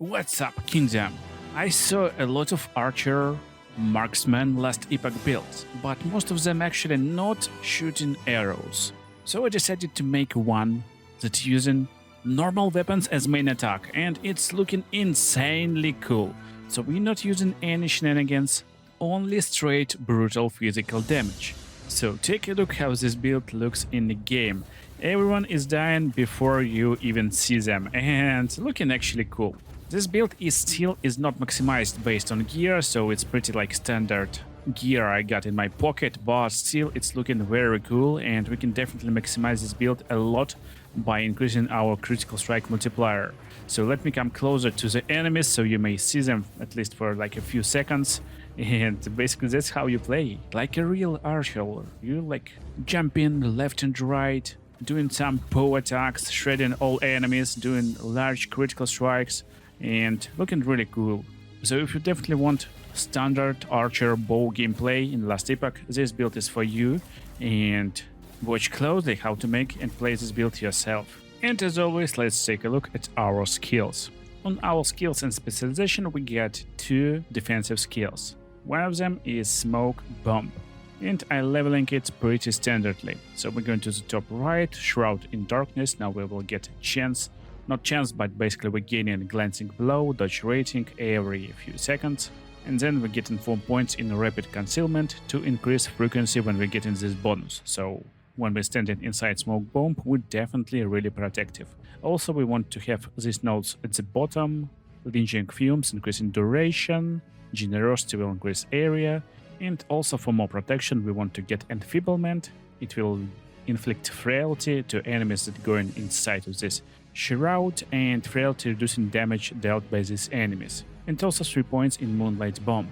What's up, Kingdom? I saw a lot of Archer, Marksman last Epoch builds, but most of them actually not shooting arrows. So I decided to make one that's using normal weapons as main attack, and it's looking insanely cool. So we're not using any shenanigans, only straight brutal physical damage. So take a look how this build looks in the game. Everyone is dying before you even see them, and looking actually cool. This build is not maximized based on gear, so it's pretty like standard gear I got in my pocket, but still it's looking very cool, and we can definitely maximize this build a lot by increasing our critical strike multiplier. So let me come closer to the enemies so you may see them at least for like a few seconds. And basically that's how you play, like a real archer. You like jumping left and right, doing some pow attacks, shredding all enemies, doing large critical strikes, and looking really cool. So if you definitely want standard archer bow gameplay in last epoch, this build is for you, and watch closely how to make and play this build yourself. And as always, let's take a look at our skills. On our skills and specialization we get two defensive skills. One of them is Smoke Bomb, and I'm leveling it pretty standardly. So we're going to the top right, Shroud in Darkness. Now we will get a chance, not chance, but basically we're gaining a glancing blow, dodge rating every few seconds, and then we're getting 4 points in rapid concealment to increase frequency when we're getting this bonus. So when we're standing inside Smoke Bomb, we're definitely really protective. Also we want to have these nodes at the bottom, Lingering Fumes increasing duration, Generosity will increase area, and also for more protection we want to get Enfeeblement. It will inflict frailty to enemies that go inside of this Shroud, and frailty reducing damage dealt by these enemies. And also 3 points in Moonlight Bomb.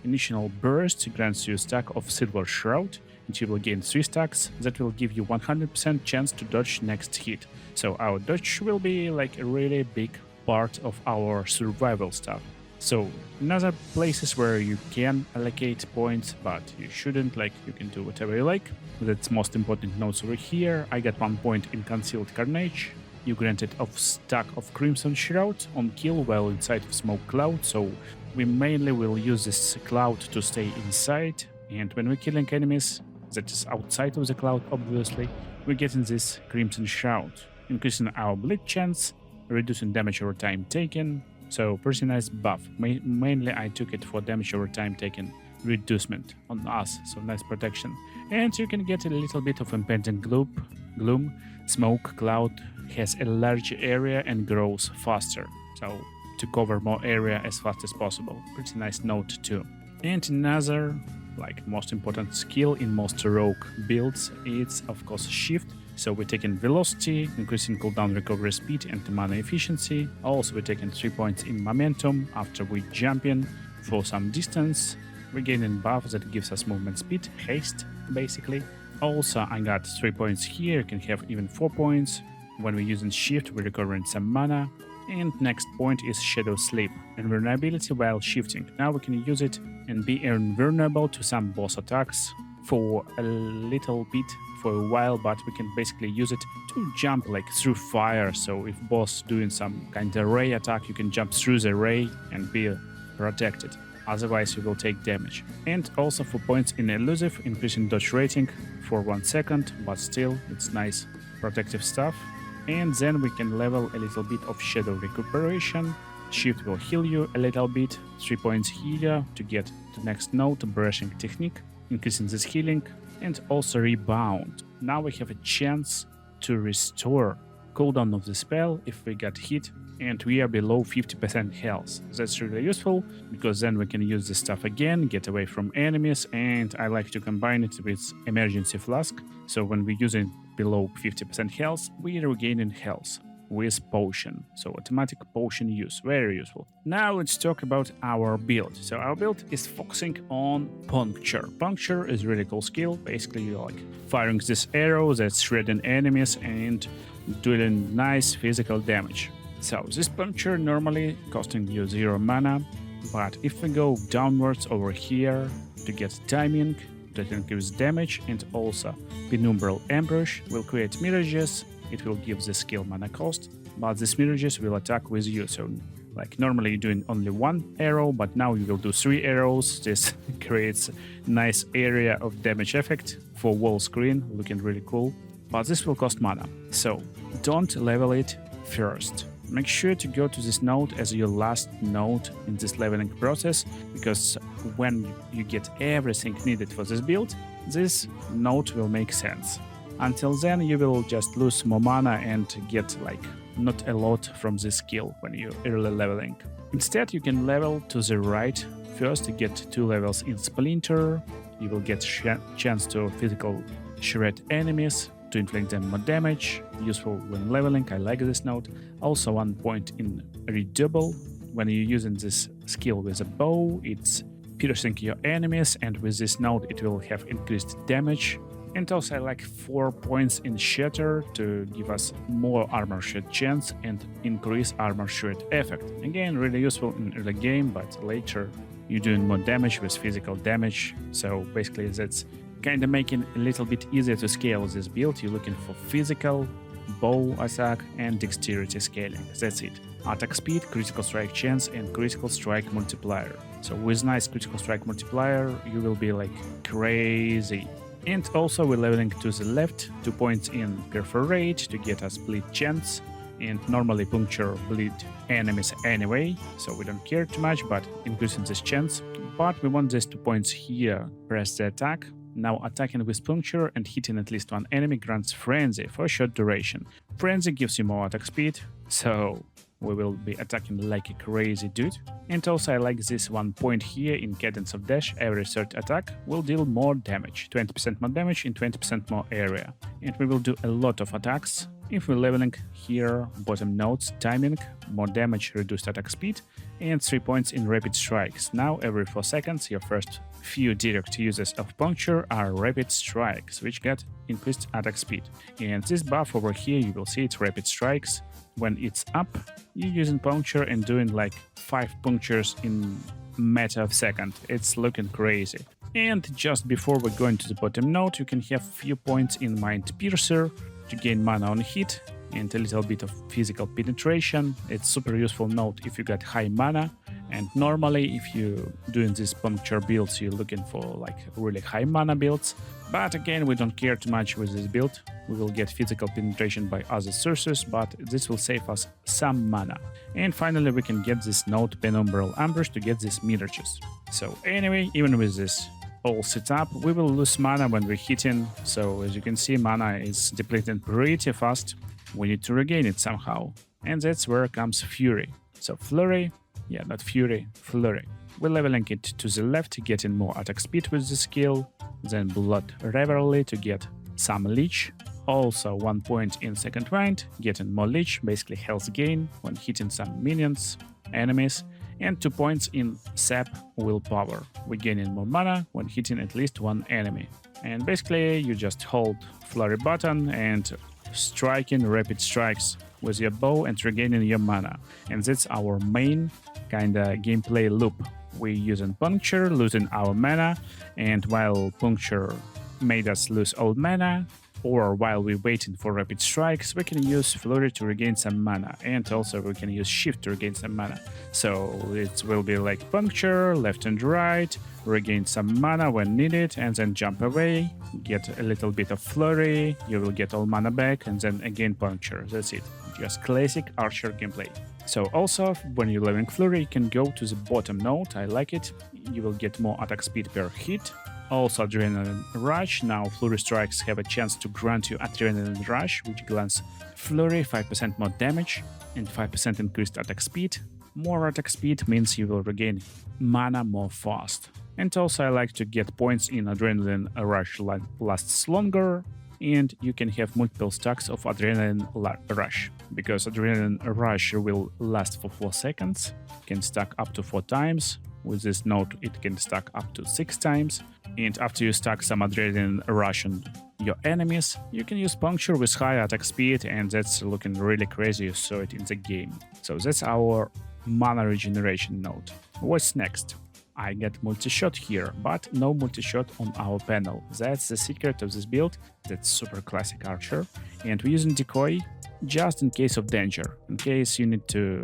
Initial Burst grants you a stack of Silver Shroud, and you will gain 3 stacks that will give you 100% chance to dodge next hit. So our dodge will be like a really big part of our survival stuff. So in other places where you can allocate points, but you shouldn't, like you can do whatever you like. That's most important notes over here. I got 1 point in Concealed Carnage. You granted a stack of Crimson Shroud on kill while inside of Smoke Cloud, so we mainly will use this cloud to stay inside, and when we're killing enemies, that is outside of the cloud obviously, we're getting this Crimson Shroud, increasing our bleed chance, reducing damage over time taken, so pretty nice buff. Mainly I took it for damage over time taken reducement on us, so nice protection. And you can get a little bit of Impending Gloom. Smoke Cloud has a large area and grows faster, so to cover more area as fast as possible. Pretty nice note too. And another, like most important skill in most rogue builds, it's of course Shift. So we're taking velocity, increasing cooldown recovery speed and mana efficiency. Also we're taking 3 points in momentum after we jump in for some distance. We're gaining buff that gives us movement speed, haste basically. Also I got 3 points here, you can have even 4 points. When we're using Shift, we're recovering some mana. And next point is Shadow Sleep, invulnerability while shifting. Now we can use it and be invulnerable to some boss attacks for a little bit, for a while, but we can basically use it to jump like through fire. So if boss doing some kind of ray attack, you can jump through the ray and be protected. Otherwise you will take damage. And also for points in elusive, increasing dodge rating for 1 second, but still it's nice protective stuff. And then we can level a little bit of Shadow Recuperation. Shift will heal you a little bit, 3 points here to get the next node, Brushing Technique, increasing this healing, and also Rebound. Now we have a chance to restore cooldown of the spell if we got hit and we are below 50% health. That's really useful, because then we can use this stuff again, get away from enemies, and I like to combine it with Emergency Flask. So when we're using below 50% health, we are regaining health with potion. So automatic potion use, very useful. Now let's talk about our build. So our build is focusing on Puncture. Puncture is a really cool skill. Basically you're like firing this arrow that's shredding enemies and doing nice physical damage. So this Puncture normally costing you 0 mana, but if we go downwards over here to get timing, that increases damage, and also Penumbral Ambush will create mirages. It will give the skill mana cost, but these mirages will attack with you, so Like normally you're doing only 1 arrow, but now you will do 3 arrows. This creates a nice area of damage effect for wall screen, looking really cool. But this will cost mana, so don't level it first. Make sure to go to this node as your last node in this leveling process, because when you get everything needed for this build, this node will make sense. Until then, you will just lose more mana and get like not a lot from this skill when you're early leveling. Instead, you can level to the right first to get 2 levels in Splinter. You will get chance to physical shred enemies to inflict them more damage, useful when leveling. I like this node. Also 1 point in Redouble. When you're using this skill with a bow, it's piercing your enemies, and with this node it will have increased damage. And also I like 4 points in Shatter to give us more armor shred chance and increase armor shred effect. Again, really useful in early game, but later you're doing more damage with physical damage. So basically that's kind of making a little bit easier to scale this build. You're looking for physical, bow attack, and dexterity scaling. That's it. Attack speed, critical strike chance, and critical strike multiplier. So with nice critical strike multiplier, you will be like crazy. And also we're leveling to the left, 2 points in Perforate to get a split chance. And normally puncture bleed enemies anyway, so we don't care too much, but increasing this chance. But we want these 2 points here. Press the attack. Now attacking with puncture and hitting at least 1 enemy grants Frenzy for a short duration. Frenzy gives you more attack speed, so we will be attacking like a crazy dude. And also I like this 1 point here in Cadence of Dash. Every third attack will deal more damage, 20% more damage in 20% more area. And we will do a lot of attacks. If we're leveling here, bottom nodes, timing, more damage, reduced attack speed, and 3 points in rapid strikes. Now every 4 seconds your first few direct uses of puncture are rapid strikes, which get increased attack speed. And this buff over here, you will see it's rapid strikes. When it's up, you're using puncture and doing like 5 punctures in matter of second. It's looking crazy. And just before we go into the bottom node, you can have few points in Mind Piercer to gain mana on hit and a little bit of physical penetration. It's super useful node if you got high mana, and normally if you're doing these puncture builds, you're looking for like really high mana builds. But again, we don't care too much with this build. We will get physical penetration by other sources, but this will save us some mana. And finally we can get this node Penumbral Ambush to get these mirages. So anyway, even with this all set up, we will lose mana when we're hitting, so as you can see, mana is depleting pretty fast. We need to regain it somehow, and that's where comes Fury. So Flurry, yeah, not Fury, Flurry. We're leveling it to the left, getting more attack speed with the skill, then Blood Revelry to get some Leech, also 1 point in second round, getting more Leech, basically health gain when hitting some minions, enemies, and 2 points in Sap Willpower. We're gaining more mana when hitting at least 1 enemy. And basically you just hold Flurry button and striking rapid strikes with your bow and regaining your mana. And that's our main kinda gameplay loop. We're using puncture, losing our mana, and while puncture made us lose all mana, or while we're waiting for rapid strikes, we can use Flurry to regain some mana, and also we can use Shift to regain some mana. So it will be like puncture, left and right, regain some mana when needed, and then jump away, get a little bit of Flurry, you will get all mana back, and then again puncture. That's it. Just classic archer gameplay. So also, when you're leveling Flurry, you can go to the bottom node. I like it. You will get more attack speed per hit. Also Adrenaline Rush. Now Flurry strikes have a chance to grant you Adrenaline Rush, which grants Flurry 5% more damage and 5% increased attack speed. More attack speed means you will regain mana more fast. And also I like to get points in Adrenaline Rush lasts longer, and you can have multiple stacks of Adrenaline Rush, because Adrenaline Rush will last for 4 seconds, can stack up to 4 times. With this node it can stack up to 6 times. And after you stack some Adrenaline Rush on your enemies, you can use Puncture with high attack speed, and that's looking really crazy. You saw it in the game. So that's our mana regeneration node. What's next? I get multi-shot here, but no multi-shot on our panel. That's the secret of this build. That's super classic archer. And we're using decoy just in case of danger, in case you need to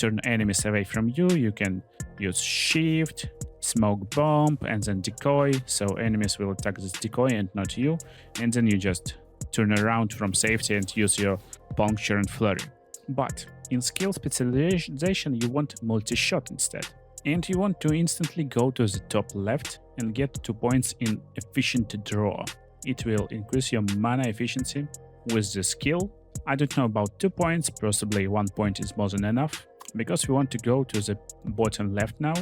turn enemies away from you, you can use shift, smoke bomb, and then decoy, so enemies will attack this decoy and not you, and then you just turn around from safety and use your puncture and flurry. But in skill specialization you want multi-shot instead, and you want to instantly go to the top left and get 2 points in efficient draw. It will increase your mana efficiency with the skill. I don't know about 2 points, possibly 1 point is more than enough, because we want to go to the bottom left now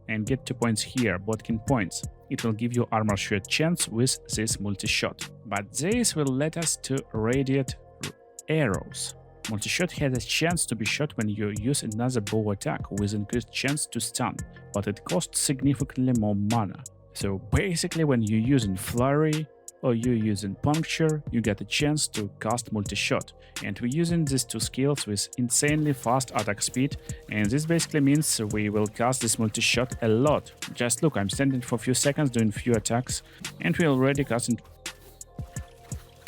and get 2 points here, Bodkin points. It will give you armor shot chance with this multi-shot. But this will let us to radiate arrows. Multi-shot has a chance to be shot when you use another bow attack with increased chance to stun, but it costs significantly more mana. So basically when you're using flurry or you're using puncture, you get a chance to cast multi-shot. And we're using these two skills with insanely fast attack speed, and this basically means we will cast this multi-shot a lot. Just look, I'm standing for a few seconds doing few attacks, and we're already casting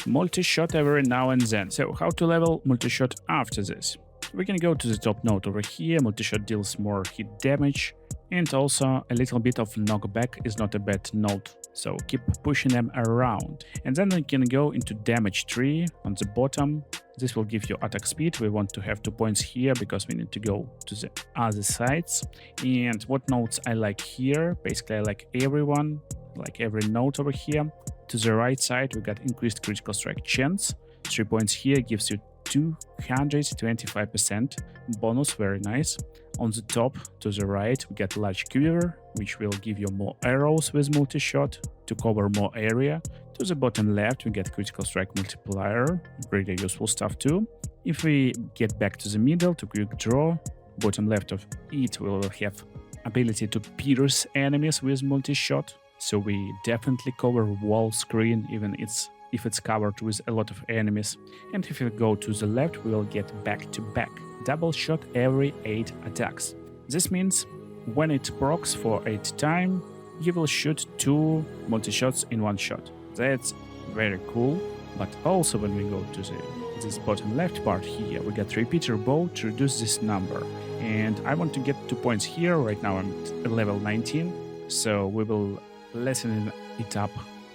multi-shot every now and then. So how to level multi-shot after this? We can go to the top node over here. Multi-shot deals more hit damage, and also a little bit of knockback is not a bad node, so keep pushing them around. And then we can go into damage tree on the bottom. This will give you attack speed. We want to have 2 points here because we need to go to the other sides. And what nodes I like here? Basically I like everyone, like every node over here. To the right side we got increased critical strike chance. 3 points here gives you 225% bonus, very nice. On the top to the right we get large quiver, which will give you more arrows with multi-shot to cover more area. To the bottom left we get critical strike multiplier, really useful stuff too. If we get back to the middle to quick draw, bottom left of it will have ability to pierce enemies with multi-shot, so we definitely cover wall screen even if it's covered with a lot of enemies. And if we go to the left we will get back to back, double shot every 8 attacks. This means when it procs for 8 times, you will shoot 2 multi-shots in 1 shot. That's very cool. But also when we go to this bottom left part here, we got repeater bow to reduce this number. And I want to get 2 points here. Right now I'm at level 19, so we will lessen it up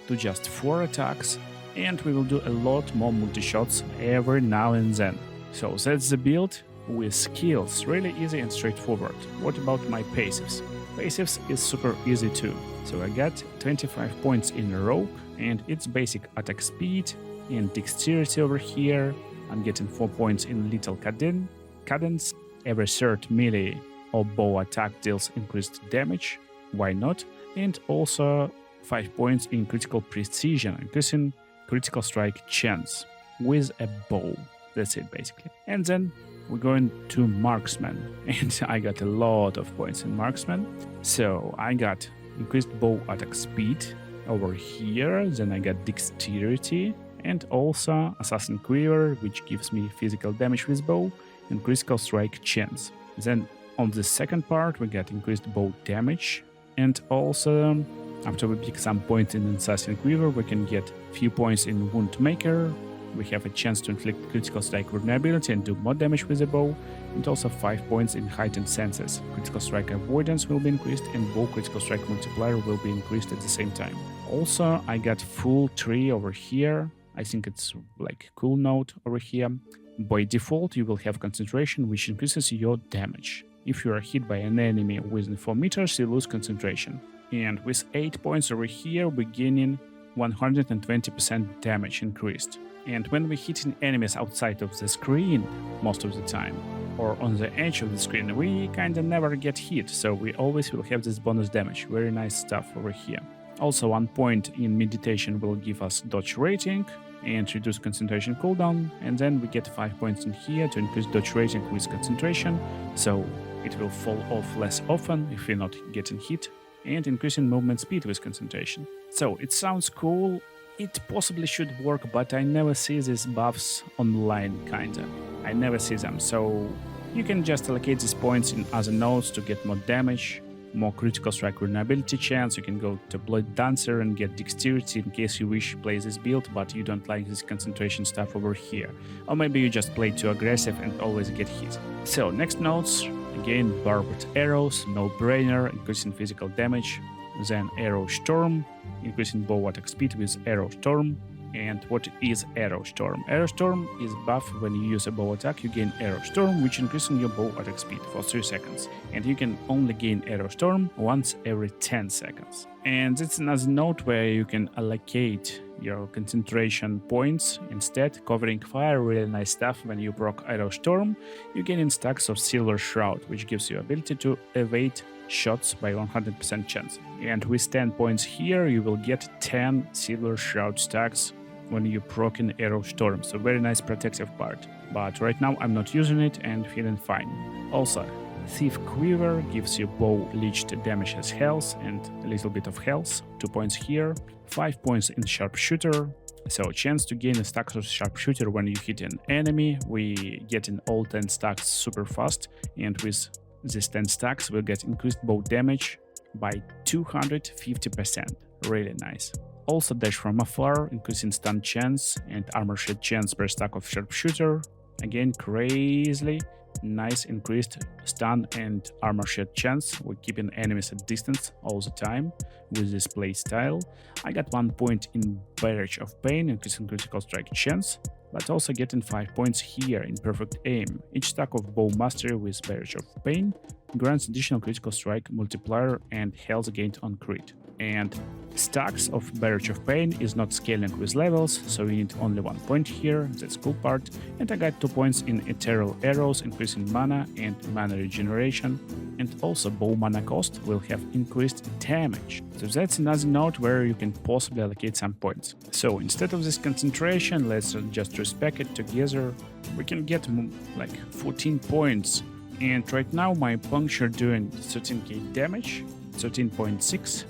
to just 4 attacks, and we will do a lot more multi-shots every now and then. So that's the build with skills, really easy and straightforward. What about my passives? Passives is super easy too. So I got 25 points in rope, and it's basic attack speed and dexterity over here. I'm getting 4 points in little cadence. Every third melee or bow attack deals increased damage, why not? And also 5 points in critical precision, increasing critical strike chance with a bow. That's it basically. And then we're going to Marksman, and I got a lot of points in Marksman. So I got increased bow attack speed over here, then I got dexterity, and also Assassin Quiver, which gives me physical damage with bow and critical strike chance. Then on the second part we get increased bow damage, and also after we pick some points in Assassin Quiver we can get few points in Wound Maker. We have a chance to inflict critical strike vulnerability and do more damage with the bow, and also 5 points in Heightened Senses. Critical strike avoidance will be increased, and bow critical strike multiplier will be increased at the same time. Also I got full tree over here. I think it's like cool node over here. By default you will have concentration, which increases your damage. If you are hit by an enemy within 4 meters you lose concentration. And with 8 points over here we're gaining 120% damage increased. And when we're hitting enemies outside of the screen most of the time, or on the edge of the screen, we kinda never get hit, so we always will have this bonus damage. Very nice stuff over here. Also 1 point in meditation will give us dodge rating and reduce concentration cooldown, and then we get 5 points in here to increase dodge rating with concentration, so it will fall off less often if you're not getting hit, and increasing movement speed with concentration. So it sounds cool. It possibly should work, but I never see these buffs online, kinda. I never see them, so you can just allocate these points in other nodes to get more damage, more critical strike vulnerability chance. You can go to Blood Dancer and get dexterity in case you wish to play this build, but you don't like this concentration stuff over here. Or maybe you just play too aggressive and always get hit. So next nodes, Again, barbed arrows, no-brainer, increasing physical damage. Then arrow storm, increasing bow attack speed with arrow storm. And what is arrow storm? Arrow storm is buff when you use a bow attack, you gain arrow storm, which increases your bow attack speed for 3 seconds. And you can only gain arrow storm once every 10 seconds. And it's another note where you can allocate your concentration points instead, covering fire, really nice stuff. When you proc arrow storm, you gain in stacks of silver shroud, which gives you ability to evade shots by 100% chance. And with 10 points here, you will get 10 silver shroud stacks when you proc in arrow storm, so very nice protective part. But right now I'm not using it and feeling fine. Also, Thief Quiver gives you bow leeched damage as health and a little bit of health, 2 points here, 5 points in Sharpshooter, so a chance to gain a stack of Sharpshooter when you hit an enemy. We get in all 10 stacks super fast, and with these 10 stacks we'll get increased bow damage by 250%, really nice. Also dash from afar, increasing stun chance and armor shed chance per stack of Sharpshooter. Again, crazily nice increased stun and armor shed chance. We're keeping enemies at distance all the time with this play style. I got 1 point in Barrage of Pain, increasing critical strike chance, but also getting 5 points here in Perfect Aim. Each stack of Bow Mastery with Barrage of Pain grants additional critical strike multiplier and health gained on crit. And stacks of Barrage of Pain is not scaling with levels, so we need only 1 point here, that's cool part. And I got 2 points in Ethereal Arrows, increasing mana and mana regeneration, and also bow mana cost will have increased damage. So that's another note where you can possibly allocate some points. So instead of this concentration, let's just respec it together. We can get like 14 points. And right now my puncture doing 13k damage, 13.6.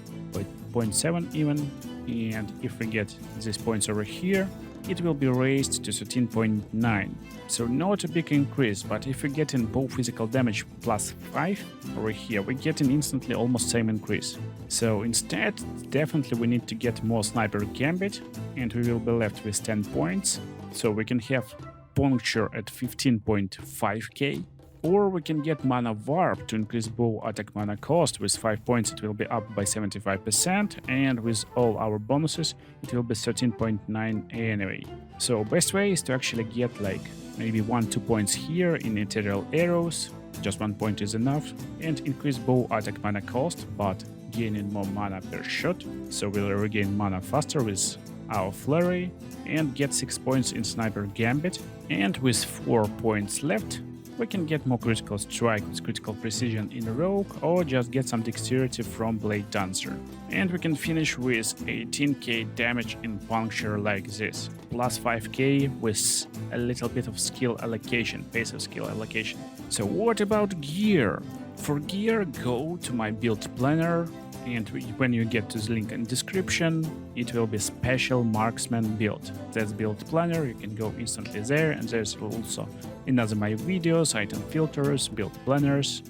0.7 even, and if we get these points over here, it will be raised to 13.9. So not a big increase, but if we get in bow physical damage plus 5 over here, we get in instantly almost same increase. So instead, definitely we need to get more sniper gambit, and we will be left with 10 points. So we can have puncture at 15.5k. Or we can get mana warp to increase bow attack mana cost. With 5 points it will be up by 75%, and with all our bonuses it will be 13.9 anyway. So best way is to actually get like maybe 1-2 points here in Ethereal Arrows, just 1 point is enough, and increase bow attack mana cost, but gaining more mana per shot, so we'll regain mana faster with our flurry, and get 6 points in Sniper Gambit, and with 4 points left we can get more critical strike with critical precision in Rogue, or just get some dexterity from Blade Dancer. And we can finish with 18k damage in puncture like this, plus 5k with a little bit of skill allocation, passive skill allocation. So what about gear? For gear, go to my build planner, and when you get to the link in description, it will be special marksman build. That's build planner, you can go instantly there, and there's also another my videos, item filters, build planners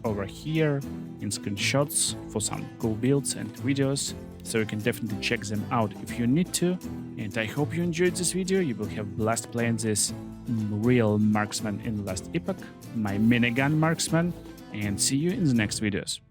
over here, in screenshots for some cool builds and videos, so you can definitely check them out if you need to. And I hope you enjoyed this video, you will have blast playing this real marksman in Last Epoch, my minigun marksman, and see you in the next videos.